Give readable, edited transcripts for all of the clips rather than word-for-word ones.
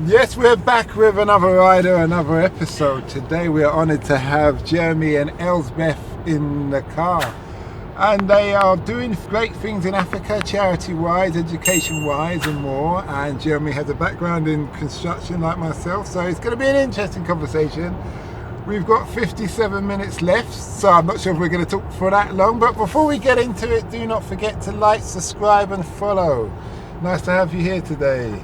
Yes, we're back with another rider, another episode. Today we are honoured to have Jeremy and Elsbeth in the car. And they are doing great things in Africa, charity-wise, education-wise and more. And Jeremy has a background in construction like myself, so it's going to be an interesting conversation. We've got 57 minutes left, so I'm not sure if we're going to talk for that long. But before we get into it, do not forget to like, subscribe and follow. Nice to have you here today,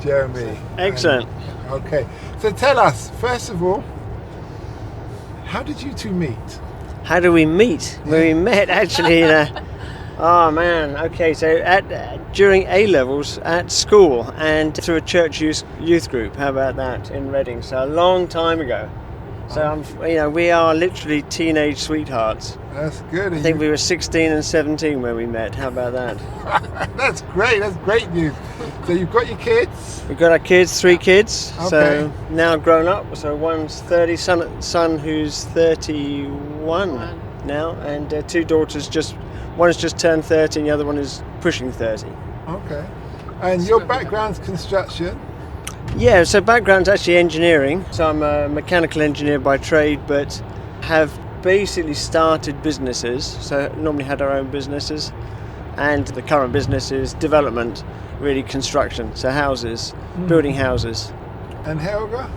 Jeremy. Excellent. Okay, so tell us, first of all, how did you two meet? How do we meet? Well, we met actually in a... Oh man, okay, so during A-levels at school and through a church youth group, how about that, in Reading, so a long time ago. So, we are literally teenage sweethearts. That's good. I think we were 16 and 17 when we met, how about that? That's great news. So you've got your kids? We've got our kids, 3 kids, Okay. So now grown up, so one's 30, son who's 31 now, and 2 daughters, one has just turned 30 and the other one is pushing 30. Okay. And your background's construction? Yeah, so background's actually engineering. So I'm a mechanical engineer by trade, but have basically started businesses. So normally had our own businesses, and the current business is development, really construction. So houses, building houses. And Helga?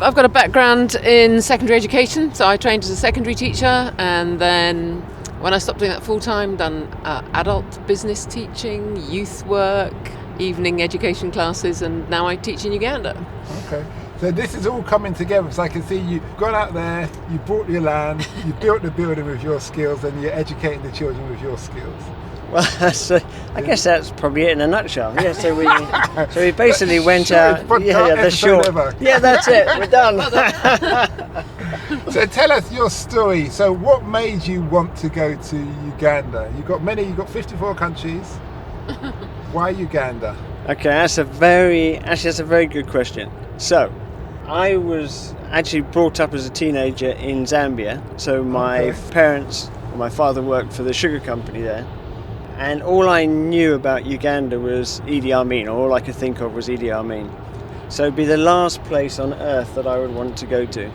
I've got a background in secondary education, so I trained as a secondary teacher, and then when I stopped doing that full time, done adult business teaching, youth work, evening education classes, and now I teach in Uganda. Okay. So this is all coming together. So I can see you've gone out there, you bought your land, you built the building with your skills, and you're educating the children with your skills. Well, so I guess that's probably it in a nutshell. Yeah, so we basically went out. The short. Ever. Yeah, that's it. We're done. So tell us your story. So what made you want to go to Uganda? You've got 54 countries. Why Uganda? Okay, that's a very good question. So, I was actually brought up as a teenager in Zambia. So my father worked for the sugar company there. And all I knew about Uganda was Idi Amin, or all I could think of was Idi Amin. So it'd be the last place on earth that I would want to go to.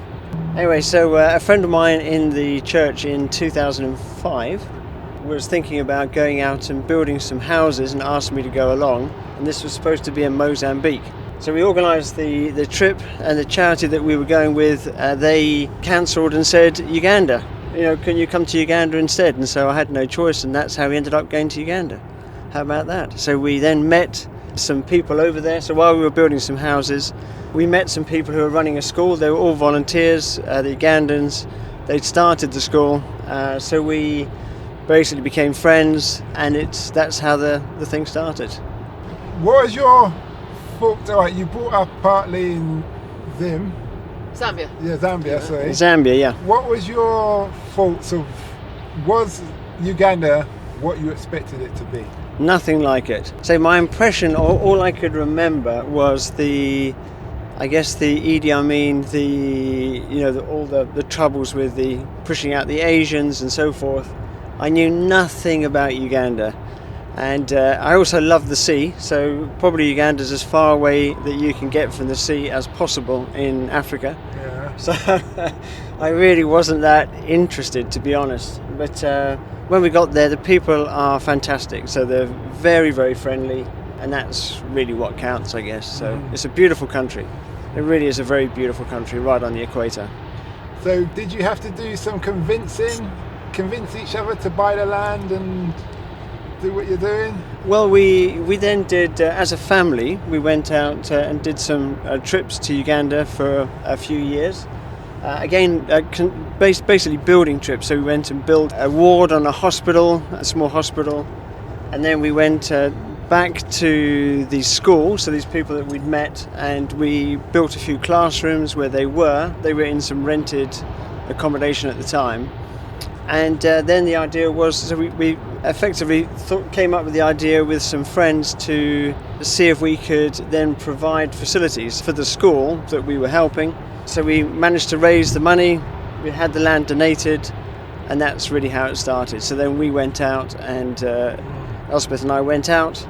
Anyway, so a friend of mine in the church in 2005 was thinking about going out and building some houses and asked me to go along. And this was supposed to be in Mozambique. So we organised the trip, and the charity that we were going with, they cancelled and said, Uganda. Can you come to Uganda instead? And so I had no choice, and that's how we ended up going to Uganda. How about that? So we then met some people over there. So while we were building some houses, we met some people who were running a school. They were all volunteers, the Ugandans. They'd started the school. So we basically became friends, and that's how the thing started. What was your thought? All right, you brought up partly in Zambia. Yeah, Zambia, sorry. Zambia, yeah. What was your thoughts of, was Uganda what you expected it to be? Nothing like it. So my impression, all I could remember was the Idi Amin, all the troubles with the pushing out the Asians and so forth. I knew nothing about Uganda. And I also love the sea, so probably Uganda's as far away that you can get from the sea as possible in Africa. Yeah. So I really wasn't that interested, to be honest. But when we got there, the people are fantastic. So they're very, very friendly, and that's really what counts, I guess. So It's a beautiful country. It really is a very beautiful country, right on the equator. So did you have to do some convince each other to buy the land and do what you're doing? Well, we then did, as a family, we went out and did some trips to Uganda for a few years. Basically building trips. So we went and built a ward on a small hospital, and then we went back to the school, so these people that we'd met, and we built a few classrooms where they were in some rented accommodation at the time. And then the idea was, so we effectively came up with the idea with some friends to see if we could then provide facilities for the school that we were helping. So we managed to raise the money, we had the land donated, and that's really how it started. So then we went out, and Elspeth and I went out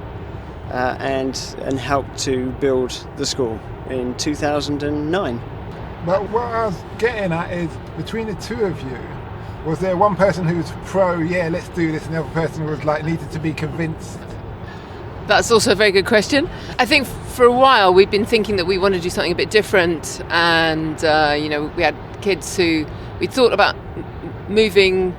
and helped to build the school in 2009. But what I was getting at is, between the two of you, was there one person who was pro, yeah, let's do this, and the other person was like, needed to be convinced? That's also a very good question. I think for a while we've been thinking that we want to do something a bit different, and we had kids who we thought about moving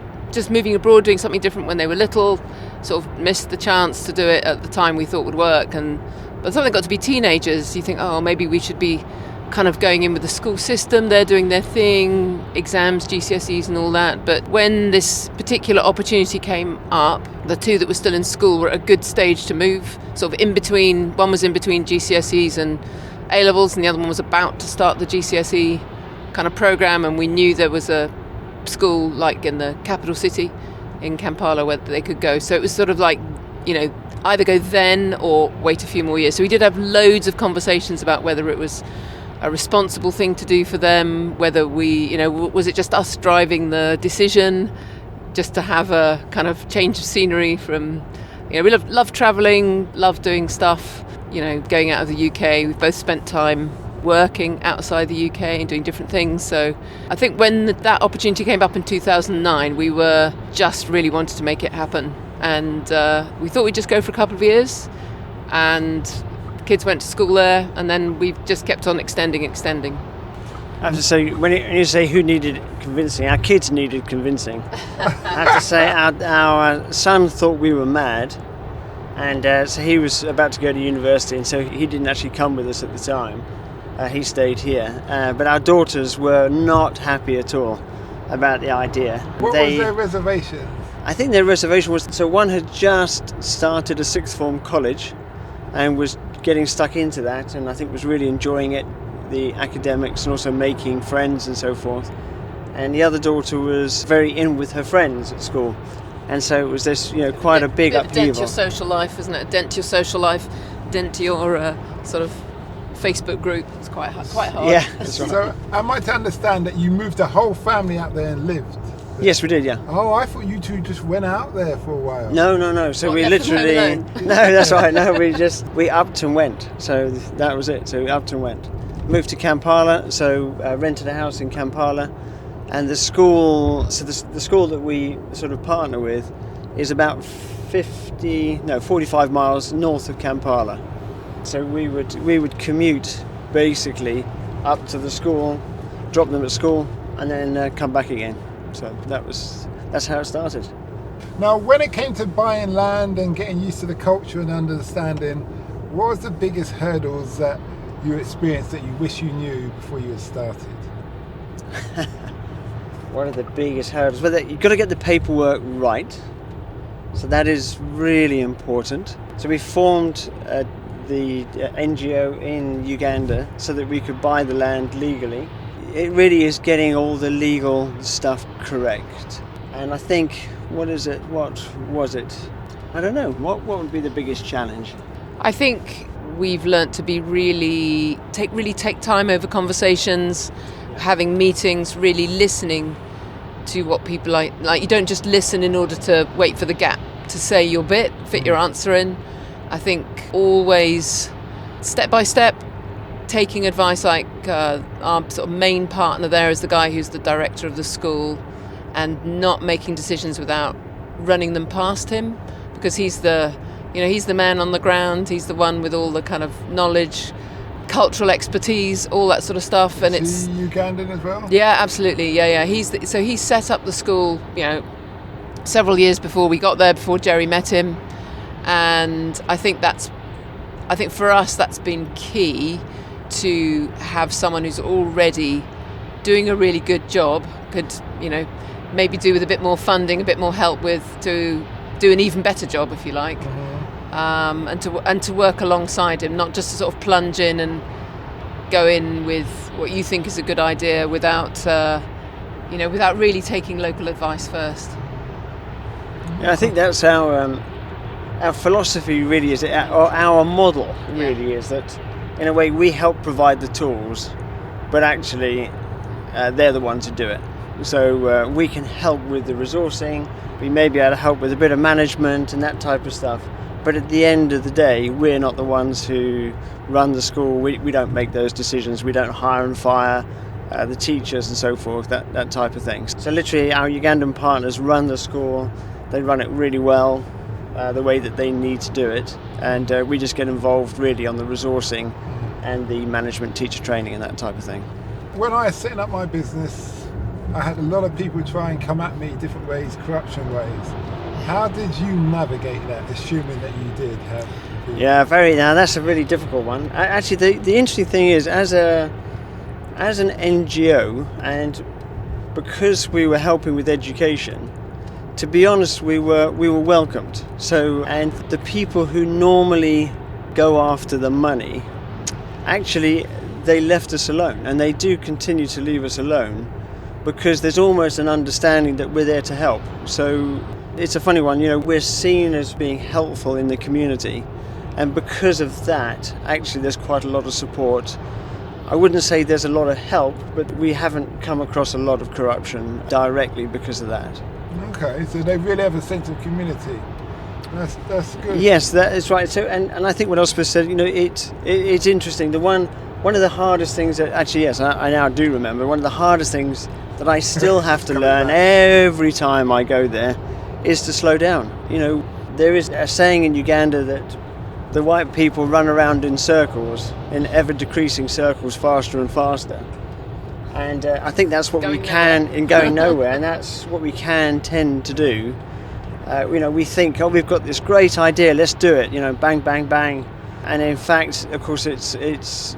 abroad, doing something different when they were little, sort of missed the chance to do it at the time we thought would work, but something got to be teenagers, you think, oh, maybe we should be kind of going in with the school system, they're doing their thing, exams, GCSEs and all that. But when this particular opportunity came up, the two that were still in school were at a good stage to move, sort of in between. One was in between GCSEs and A-levels, and the other one was about to start the GCSE kind of programme, and we knew there was a school like in the capital city in Kampala where they could go. So it was sort of like, either go then or wait a few more years. So we did have loads of conversations about whether it was a responsible thing to do for them, whether we, was it just us driving the decision, just to have a kind of change of scenery from, we love travelling, love doing stuff, going out of the UK. We've both spent time working outside the UK and doing different things. So I think when that opportunity came up in 2009, we were just really wanted to make it happen. And we thought we'd just go for a couple of years, and kids went to school there, and then we've just kept on extending. I have to say, when you say who needed convincing, our kids needed convincing. I have to say, our son thought we were mad, and so he was about to go to university, and so he didn't actually come with us at the time. He stayed here. But our daughters were not happy at all about the idea. What was their reservation? I think their reservation was, so one had just started a sixth form college and was getting stuck into that, and I think was really enjoying it, the academics, and also making friends and so forth. And the other daughter was very in with her friends at school, and so it was this, quite a big upheaval. Dent to your social life, isn't it? Dent to your social life, dent to your sort of Facebook group. It's quite hard. Yeah, that's right. So am I to understand that you moved the whole family out there and lived? Yes, we did, yeah. Oh, I thought you two just went out there for a while. No. So we literally... No, that's right. No, we upped and went. So that was it. So we upped and went. Moved to Kampala, so rented a house in Kampala. And the school... So the school that we sort of partner with is about 45 miles north of Kampala. So we would commute, basically, up to the school, drop them at school, and then come back again. So that's how it started. Now, when it came to buying land and getting used to the culture and understanding, what was the biggest hurdles that you experienced that you wish you knew before you had started? What are the biggest hurdles? Well, you've got to get the paperwork right. So that is really important. So we formed the NGO in Uganda so that we could buy the land legally. It really is getting all the legal stuff correct. And I think, what was it? I don't know. What would be the biggest challenge? I think we've learnt to be really take time over conversations, having meetings, really listening to what people like. Like, you don't just listen in order to wait for the gap to say your bit, fit your answer in. I think always step by step, taking advice, like our sort of main partner there is the guy who's the director of the school, and not making decisions without running them past him, because he's the man on the ground, he's the one with all the kind of knowledge, cultural expertise, all that sort of stuff. And is he Ugandan as well? Yeah, absolutely. Yeah. So he set up the school, several years before we got there, before Jerry met him, and I think for us that's been key, to have someone who's already doing a really good job, could maybe do with a bit more funding, a bit more help with, to do an even better job, if you like. And to work alongside him, not just to sort of plunge in and go in with what you think is a good idea without really taking local advice first. Yeah, I think that's our philosophy really is, or our model really is, that in a way we help provide the tools, but actually they're the ones who do it. So we can help with the resourcing, we may be able to help with a bit of management and that type of stuff, But at the end of the day, we're not the ones who run the school. We don't make those decisions. We don't hire and fire the teachers and so forth, that type of thing. So literally our Ugandan partners run the school. They run it really well, the way that they need to do it. And we just get involved really on the resourcing and the management teacher training and that type of thing. When I was setting up my business, I had a lot of people try and come at me different ways, corruption ways. How did you navigate that, assuming that you did have people? Yeah, now that's a really difficult one. Actually, the interesting thing is, as an NGO, and because we were helping with education, to be honest, we were welcomed. So, and the people who normally go after the money, actually, they left us alone, and they do continue to leave us alone, because there's almost an understanding that we're there to help. So it's a funny one, we're seen as being helpful in the community, and because of that, actually, there's quite a lot of support. I wouldn't say there's a lot of help, but we haven't come across a lot of corruption directly because of that. Okay, so they really have a sense of community. That's good. Yes, that is right. So, and I think what Oscar said, it's interesting. One of the hardest things that, actually, yes, I now do remember, one of the hardest things that I still have to learn every time I go there is to slow down. There is a saying in Uganda that the white people run around in circles, in ever-decreasing circles, faster and faster. And I think that's what we can, in going nowhere, and that's what we can tend to do. We think, we've got this great idea, let's do it, bang, bang, bang. And in fact, of course, it's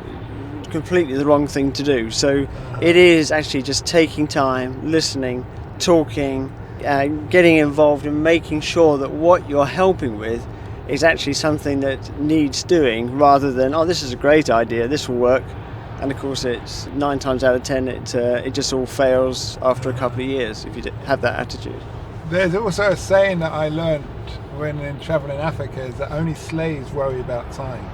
completely the wrong thing to do. So it is actually just taking time, listening, talking, getting involved and making sure that what you're helping with is actually something that needs doing, rather than, this is a great idea, this will work. And of course, it's 9 times out of 10, it just all fails after a couple of years if you have that attitude. There's also a saying that I learned when in traveling Africa, is that only slaves worry about time.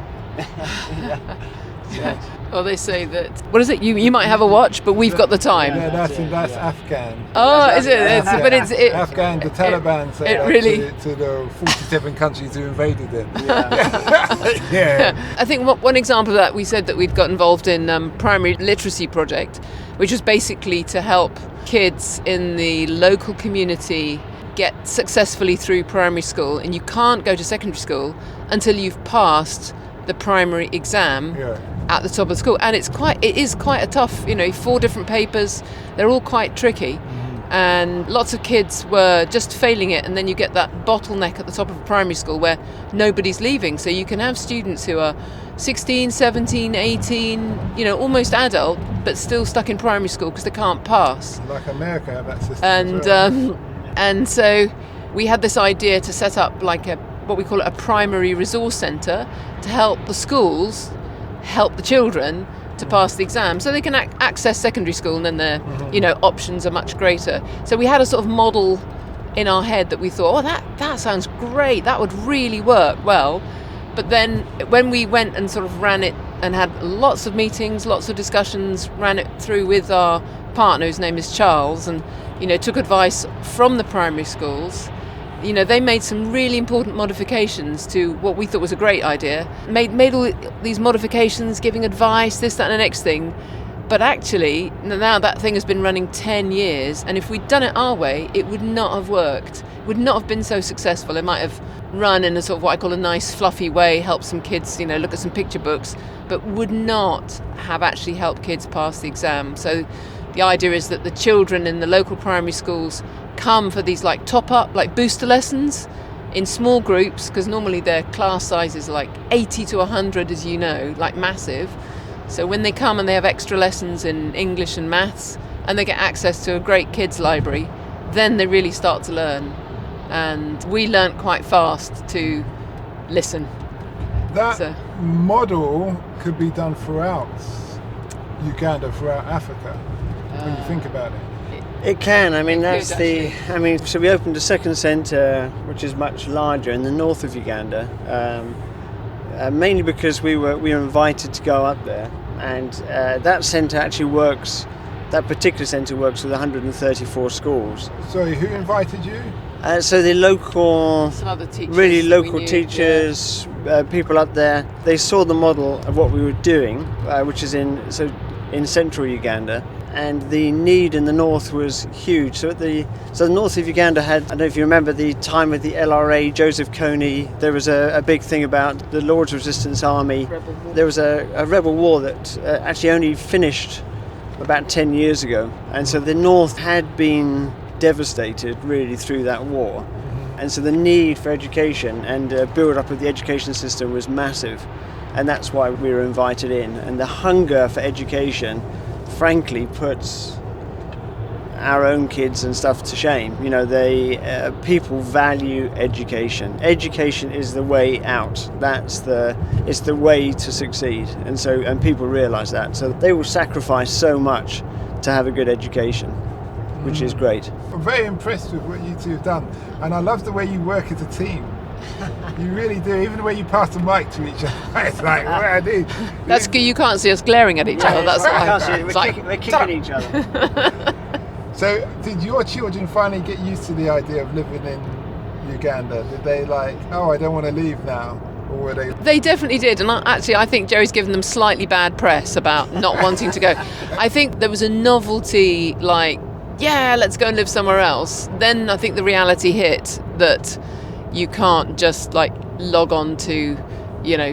Yeah. Well, they say that, what is it? You might have a watch, but we've got the time. Yeah, that's Afghan. Oh, is it? But it's Afghan. The Taliban say that really to the 47 countries who invaded them. Yeah. Yeah. I think one example of that, we said that we'd got involved in primary literacy project, which was basically to help kids in the local community get successfully through primary school, and you can't go to secondary school until you've passed the primary exam at the top of school. And it is quite a tough, 4 different papers, they're all quite tricky. And lots of kids were just failing it, and then you get that bottleneck at the top of primary school where nobody's leaving. So you can have students who are 16, 17, 18, almost adult, but still stuck in primary school because they can't pass. Like America have that system. And so we had this idea to set up like what we call a primary resource centre to help the schools help the children to pass the exam, so they can access secondary school, and then their options are much greater. So we had a sort of model in our head that we thought, that sounds great, that would really work well. But then when we went and sort of ran it and had lots of meetings, lots of discussions, ran it through with our partner, whose name is Charles, and took advice from the primary schools, they made some really important modifications to what we thought was a great idea. Made all these modifications, giving advice, this, that, and the next thing. But actually, now that thing has been running 10 years, and if we'd done it our way, it would not have worked. Would not have been so successful. It might have run in a sort of what I call a nice, fluffy way, help some kids, look at some picture books, but would not have actually helped kids pass the exam. So the idea is that the children in the local primary schools come for these like top-up, like booster lessons in small groups, because normally their class sizes are like 80 to 100, as you know, like massive. So when they come and they have extra lessons in English and maths, and they get access to a great kids library, then they really start to learn. And we learnt quite fast to listen. That model could be done throughout Uganda, throughout Africa, when you think about it. It can. So we opened a second centre, which is much larger in the north of Uganda, mainly because we were invited to go up there, and that centre actually works That particular centre works with 134 schools. Sorry, who invited you? So the local, Some other teachers really that we local knew, teachers, people up there, they saw the model of what we were doing, which is in central Uganda, and the need in the north was huge. So the north of Uganda had, I don't know if you remember the time of the LRA, Joseph Kony, there was a big thing about the Lord's Resistance Army. There was a rebel war that actually only finished about 10 years ago, and so the north had been devastated really through that war, and so the need for education and build up of the education system was massive, and that's why we were invited in. And the hunger for education frankly puts our own kids and stuff to shame. You know, people value education. Education is the way out. It's the way to succeed, and people realise that. So they will sacrifice so much to have a good education, which is great. I'm very impressed with what you two have done, and I love the way you work as a team. You really do, even the way you pass the mic to each other. It's like, what I do. That's good. You can't see us glaring at each other. That's I can't why. see it. We're kicking each other. So, did your children finally get used to the idea of living in Uganda? Did they I don't want to leave now? Or were they? They definitely did, and I think Jerry's given them slightly bad press about not wanting to go. I think there was a novelty, yeah, let's go and live somewhere else. Then I think the reality hit that you can't just log on to,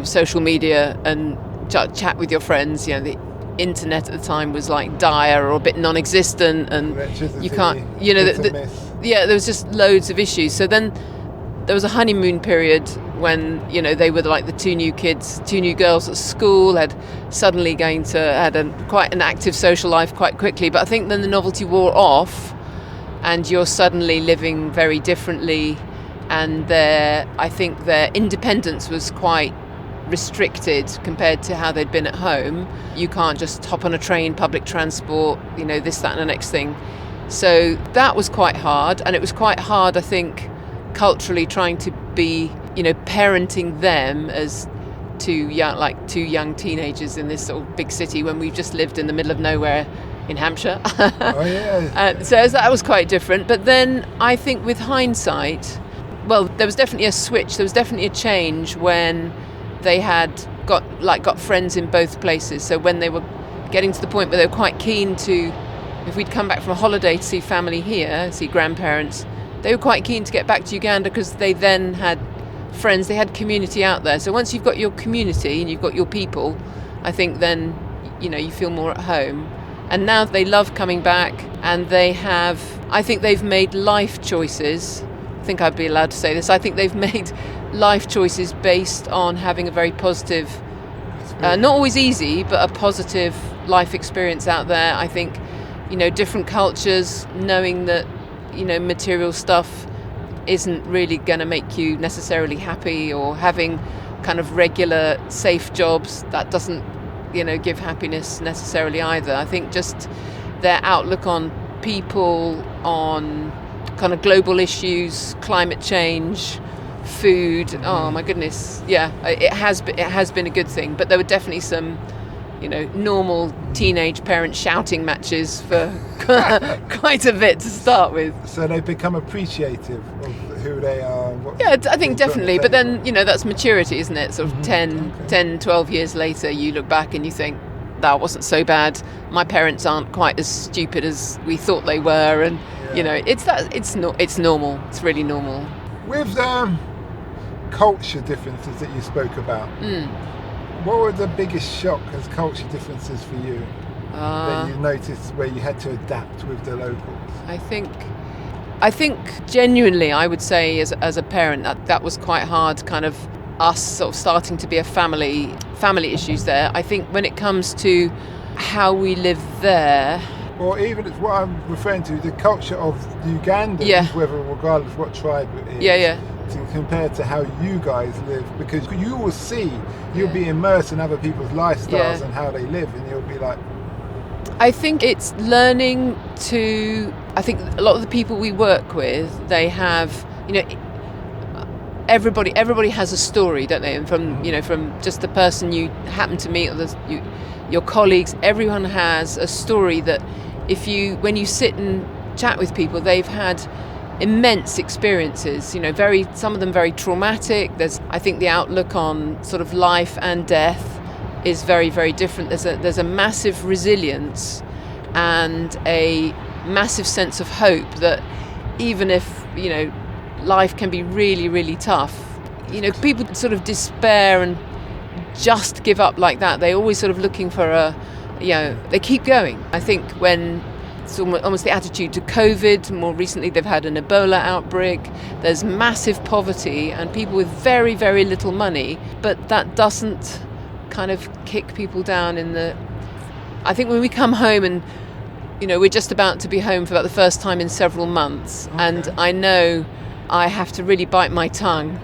social media and chat with your friends. The internet at the time was dire or a bit non-existent, and you can't, there was just loads of issues. So then there was a honeymoon period when they were the two new girls at school, had suddenly had quite an active social life quite quickly. But I think then the novelty wore off, and you're suddenly living very differently, and I think their independence was quite restricted compared to how they'd been at home. You can't just hop on a train, public transport, this, that and the next thing. So that was quite hard, and it was quite hard, I think, culturally trying to be, parenting them as two young teenagers in this sort of big city when we've just lived in the middle of nowhere in Hampshire. Oh yeah. So that was quite different. But then I think with hindsight, well, there was definitely a switch. There was definitely a change when they had got friends in both places. So when they were getting to the point where they were quite keen to, if we'd come back from a holiday to see family here, see grandparents, they were quite keen to get back to Uganda because they then had friends, they had community out there. So once you've got your community and you've got your people, I think then, you feel more at home. And now they love coming back, and I think they've made life choices. I think I'd be allowed to say this. I think they've made life choices based on having a very positive, not always easy, but a positive life experience out there. I think, different cultures, knowing that, material stuff isn't really going to make you necessarily happy, or having kind of regular, safe jobs, that doesn't, give happiness necessarily either. I think just their outlook on people, on kind of global issues, climate change, food. Oh my goodness, yeah, it has been a good thing. But there were definitely some, normal teenage parent shouting matches for quite a bit to start with. So they've become appreciative of who they are. I think definitely. But then, that's maturity, isn't it? Sort of 10, 12 years later, you look back and you think, that wasn't so bad. My parents aren't quite as stupid as we thought they were, and it's normal. It's really normal. With culture differences that you spoke about, what were the biggest shock as culture differences for you that you noticed where you had to adapt with the locals? I think genuinely, I would say as a parent that was quite hard, kind of us sort of starting to be a family issues there. I think when it comes to how we live there, or even it's what I'm referring to, the culture of Uganda, whether regardless what tribe it is, to compare to how you guys live, because you will see, you'll be immersed in other people's lifestyles and how they live, and you'll be like, I think it's learning to, I think a lot of the people we work with, they have, everybody has a story, don't they? And from just the person you happen to meet, or your colleagues, everyone has a story that when you sit and chat with people, they've had immense experiences, some of them very traumatic. I think the outlook on sort of life and death is very, very different. There's a massive resilience and a massive sense of hope that even if, life can be really, really tough, people sort of despair and just give up like that. They're always sort of looking for they keep going. I think when it's almost the attitude to COVID. More recently, they've had an Ebola outbreak. There's massive poverty and people with very, very little money, but that doesn't kind of kick people down I think when we come home and, we're just about to be home for about the first time in several months, okay. And I know I have to really bite my tongue.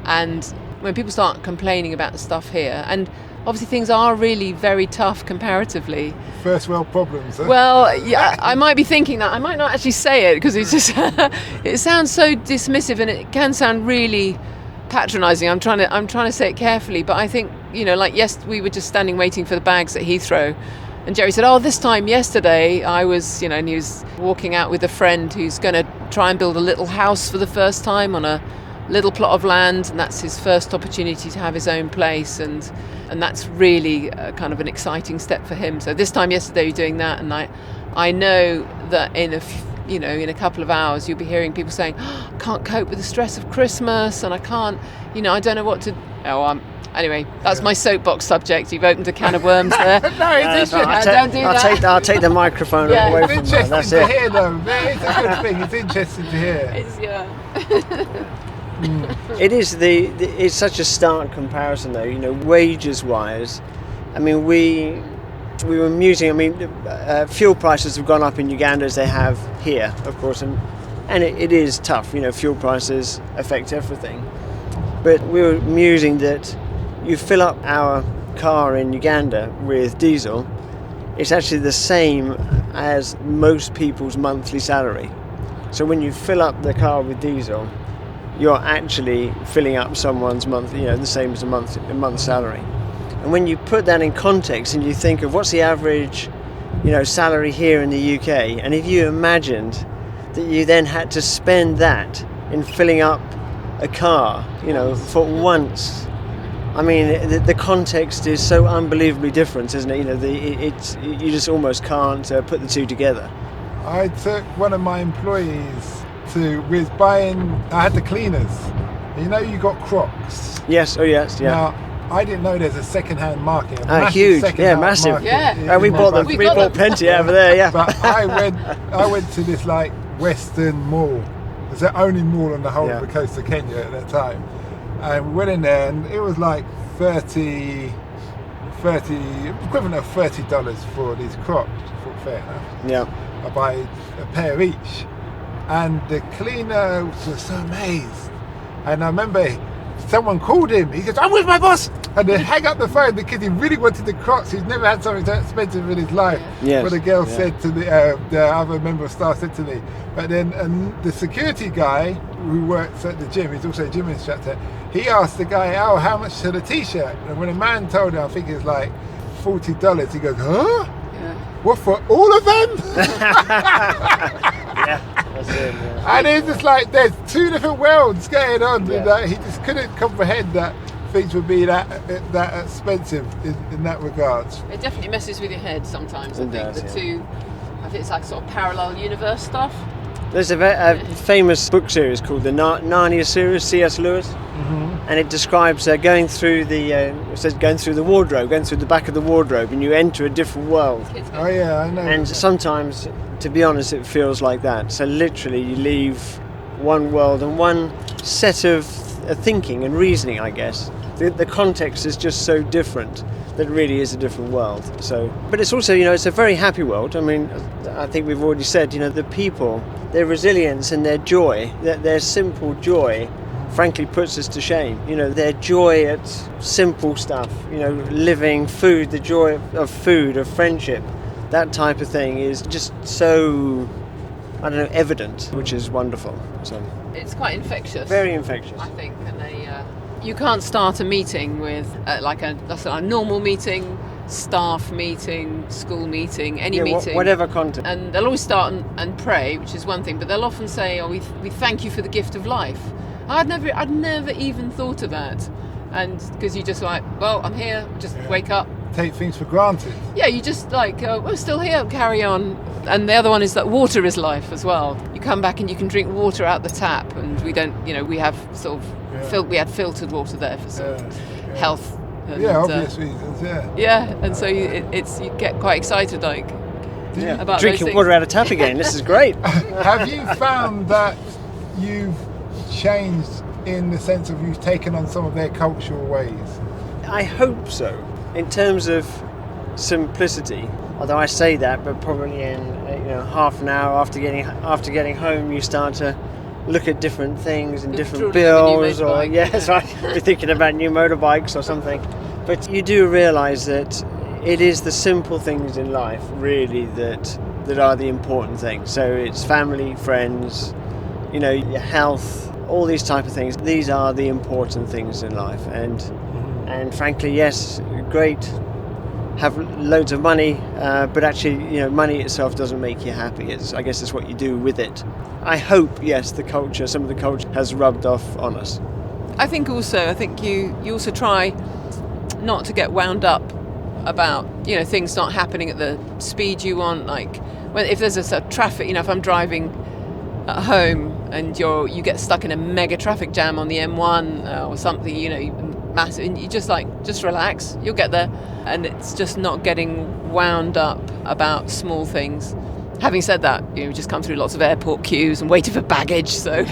And when people start complaining about the stuff here, and obviously things are really very tough comparatively. First world problems, huh? Well, yeah, I might be thinking that. I might not actually say it because it's just it sounds so dismissive and it can sound really patronising. I'm trying to say it carefully, but I think, yes, we were just standing waiting for the bags at Heathrow, and Jerry said, this time yesterday I was, and he was walking out with a friend who's going to try and build a little house for the first time on a little plot of land, and that's his first opportunity to have his own place, and that's really kind of an exciting step for him. So this time yesterday you're doing that, and I know that in a couple of hours you'll be hearing people saying, I can't cope with the stress of Christmas, and I can't, I don't know what to. Anyway, that's my soapbox subject. You've opened a can of worms there. No, it's interesting. Don't do that. I'll take the microphone away from that. That's It's interesting to it. hear, though. It's a good thing. It's interesting to hear. It is it's such a stark comparison, though. Wages wise, I mean, we were musing. I mean, fuel prices have gone up in Uganda as they have here, of course, and it is tough. Fuel prices affect everything. But we were musing that you fill up our car in Uganda with diesel, it's actually the same as most people's monthly salary. So when you fill up the car with diesel, you're actually filling up someone's month, the same as a month's salary. And when you put that in context and you think of what's the average, salary here in the UK, and if you imagined that you then had to spend that in filling up a car, for once, I mean, the context is so unbelievably different, isn't it? You just almost can't put the two together. I took one of my employees I had the cleaners. You got Crocs. Yes, oh yes, yeah. Now, I didn't know there's a second-hand market. Huge, massive. Yeah. We bought plenty over there, yeah. But I went to this Western mall. It's the only mall on the whole of the coast of Kenya at that time. And we went in there and it was like equivalent of $30 for these Crocs. I thought, fair enough. Yeah. I buy a pair each. And the cleaner was so amazed. And I remember someone called him. He goes, I'm with my boss. And they hang up the phone because he really wanted the Crocs. He's never had something so expensive in his life. Yes. What the girl said to the other member of staff said to me. But then the security guy who works at the gym, he's also a gym instructor, he asked the guy, how much for the t-shirt? And when a man told him, I think it's like $40, he goes, huh? Yeah. What, for all of them? That's it, yeah. And it's just like there's two different worlds going on. Yeah. And, he just couldn't comprehend that things would be that expensive in that regard. It definitely messes with your head sometimes. I think does, two. I think it's like sort of parallel universe stuff. There's a famous book series called the Narnia series, C.S. Lewis, and it describes going through the wardrobe, going through the back of the wardrobe, and you enter a different world. Oh yeah, I know. And sometimes, to be honest, it feels like that. So literally, you leave one world and one set of thinking and reasoning, I guess. The context is just so different that it really is a different world. So, but it's also, it's a very happy world. I mean, I think we've already said, the people, their resilience and their joy, their simple joy, frankly puts us to shame. Their joy at simple stuff, living, food, the joy of food, of friendship, that type of thing is just so, evident, which is wonderful. So it's quite infectious. Very infectious, I think, and you can't start a meeting with like a normal meeting staff meeting, school meting, any meeting. Whatever content. And they'll always start and pray, which is one thing, but they'll often say, "Oh, we thank you for the gift of life." I'd never even thought of that, and because you just like, well, I'm here, just wake up. Take things for granted. Yeah, you just like, we're still here, carry on. And the other one is that water is life as well. You come back and you can drink water out the tap, and we don't, we have sort of, we had filtered water there for sort of health. And, obvious reasons, Yeah, and so you get quite excited, like, about drinking water out of tap again. This is great. Have you found that you've changed in the sense of you've taken on some of their cultural ways? I hope so. In terms of simplicity, although I say that, but probably in half an hour after getting home, you start to look at different things and different bills, or you're thinking about new motorbikes or something. But you do realise that it is the simple things in life really that are the important things. So it's family, friends, your health, all these type of things. These are the important things in life, and frankly, yes, great, have loads of money, but actually, money itself doesn't make you happy. I guess it's what you do with it. I hope, yes, some of the culture has rubbed off on us. I think you also try not to get wound up about, things not happening at the speed you want. Like, if there's a sort of traffic, if I'm driving at home and you get stuck in a mega traffic jam on the M1 or something, massive, and you just relax, you'll get there, and it's just not getting wound up about small things. Having said that, we just come through lots of airport queues and waiting for baggage, so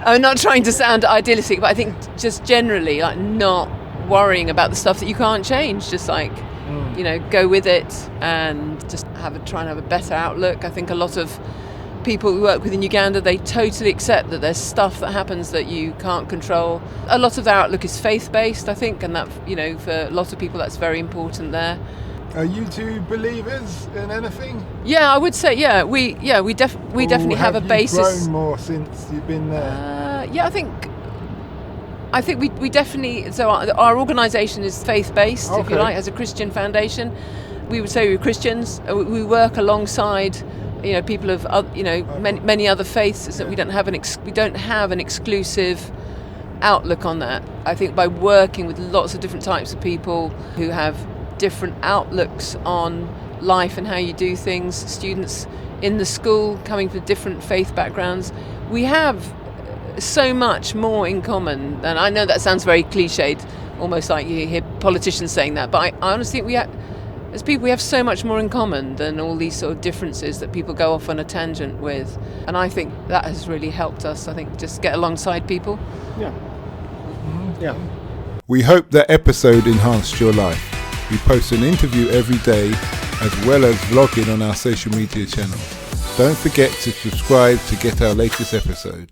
I'm not trying to sound idealistic, but I think just generally, like, not worrying about the stuff that you can't change, just like go with it and just try and have a better outlook. I think a lot of people we work with in Uganda, they totally accept that there's stuff that happens that you can't control. A lot of their outlook is faith-based, I think, and that, for a lot of people that's very important there. Are you two believers in anything? Yeah, I would say, we definitely have a basis. Have you grown more since you've been there? I think we definitely, so our organisation is faith-based, if you like, as a Christian foundation. We would say we're Christians. We work alongside people of many other faiths, is that we don't have an exclusive outlook on that. I think by working with lots of different types of people who have different outlooks on life and how you do things, students in the school coming from different faith backgrounds, we have so much more in common. And I know that sounds very cliched, almost like you hear politicians saying that, but I honestly think as people, we have so much more in common than all these sort of differences that people go off on a tangent with. And I think that has really helped us, just get alongside people. Yeah. Yeah. We hope that episode enhanced your life. We post an interview every day, as well as vlogging on our social media channels. Don't forget to subscribe to get our latest episode.